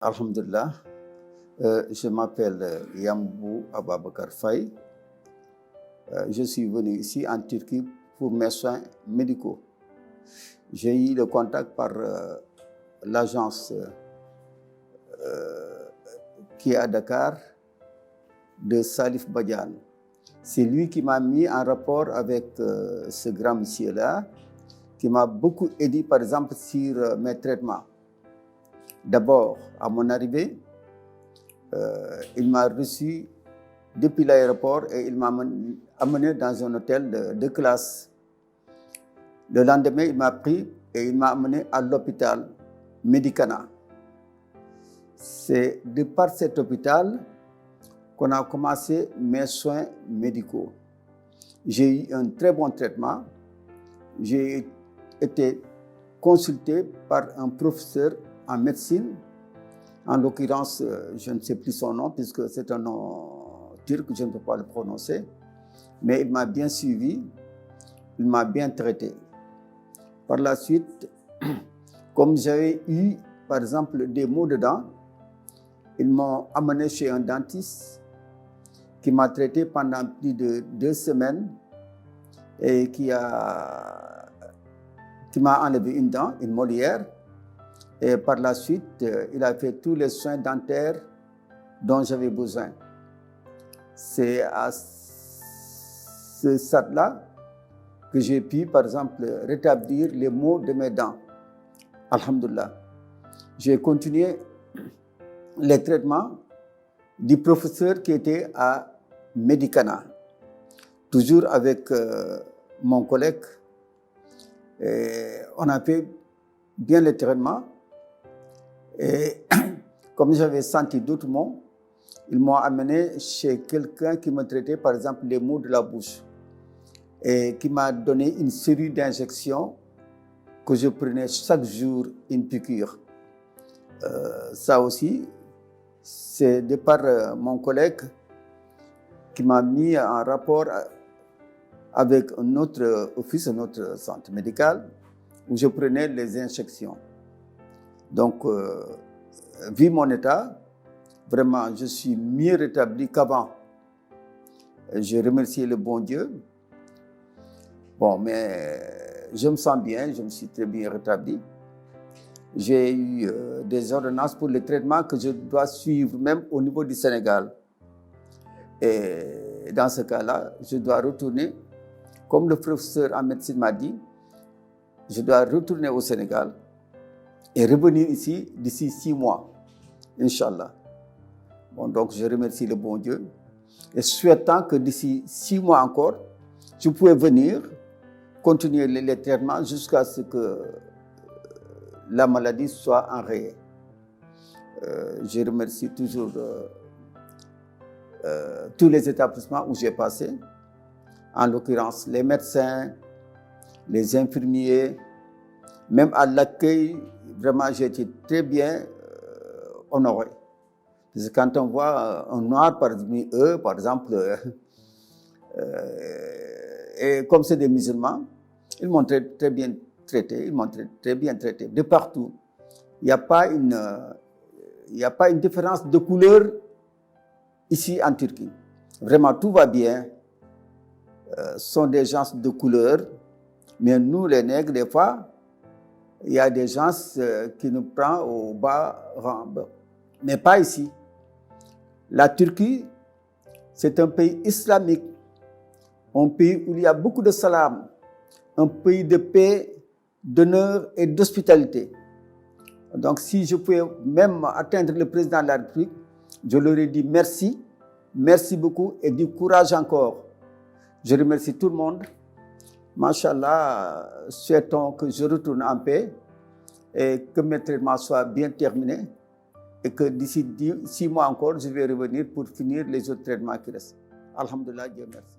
Alhamdulillah, je m'appelle Yambou Ababakar Faye. Je suis venu ici en Turquie pour mes soins médicaux. J'ai eu le contact par l'agence qui est à Dakar de Salif Badiane. C'est lui qui m'a mis en rapport avec ce grand monsieur-là, qui m'a beaucoup aidé par exemple sur mes traitements. D'abord, à mon arrivée, il m'a reçu depuis l'aéroport et il m'a amené dans un hôtel de classe. Le lendemain, il m'a pris et il m'a amené à l'hôpital Medicana. C'est de par cet hôpital qu'on a commencé mes soins médicaux. J'ai eu un très bon traitement. J'ai été consulté par un professeur en médecine. En l'occurrence, je ne sais plus son nom puisque c'est un nom turc, je ne peux pas le prononcer. Mais il m'a bien suivi, il m'a bien traité. Par la suite, comme j'avais eu, par exemple, des maux de dents, ils m'ont amené chez un dentiste qui m'a traité pendant plus de 2 semaines et qui m'a enlevé une dent, une molaire. Et par la suite, il a fait tous les soins dentaires dont j'avais besoin. C'est à ce stade-là que j'ai pu, par exemple, rétablir les maux de mes dents. Alhamdulillah. J'ai continué les traitements du professeur qui était à Medicana, toujours avec mon collègue. Et on a fait bien les traitements. Et comme j'avais senti d'autres maux, ils m'ont amené chez quelqu'un qui me traitait par exemple les maux de la bouche et qui m'a donné une série d'injections que je prenais chaque jour une piqûre. Ça aussi, c'est de par mon collègue qui m'a mis en rapport avec un autre office, un autre centre médical où je prenais les injections. Donc, vu mon état, vraiment, je suis mieux rétabli qu'avant. Je remercie le bon Dieu. Bon, mais je me sens bien, je me suis très bien rétabli. J'ai eu des ordonnances pour les traitements que je dois suivre même au niveau du Sénégal. Et dans ce cas-là, je dois retourner, comme le professeur en médecine m'a dit, je dois retourner au Sénégal et revenir ici d'ici 6 mois, Inch'Allah. Bon, donc je remercie le bon Dieu et souhaitant que d'ici 6 mois encore, je pouvais venir continuer les traitements jusqu'à ce que la maladie soit enrayée. Je remercie toujours tous les établissements où j'ai passé, en l'occurrence les médecins, les infirmiers, même à l'accueil, vraiment j'ai été très bien honoré. Parce que quand on voit un noir parmi eux, par exemple, et comme c'est des musulmans, ils m'ont très bien traité, ils m'ont très bien traité de partout. Il n'y a pas une différence de couleur ici en Turquie. Vraiment, tout va bien. Ce sont des gens de couleur, mais nous, les nègres, des fois, il y a des gens qui nous prennent au bas rang. Mais pas ici. La Turquie, c'est un pays islamique, un pays où il y a beaucoup de salam, un pays de paix, d'honneur et d'hospitalité. Donc si je pouvais même atteindre le président de la République, je leur ai dit merci, merci beaucoup et du courage encore. Je remercie tout le monde. Masha'Allah, souhaitons que je retourne en paix et que mes traitements soient bien terminés et que d'ici 6 mois encore, je vais revenir pour finir les autres traitements qui restent. Alhamdulillah, Dieu merci.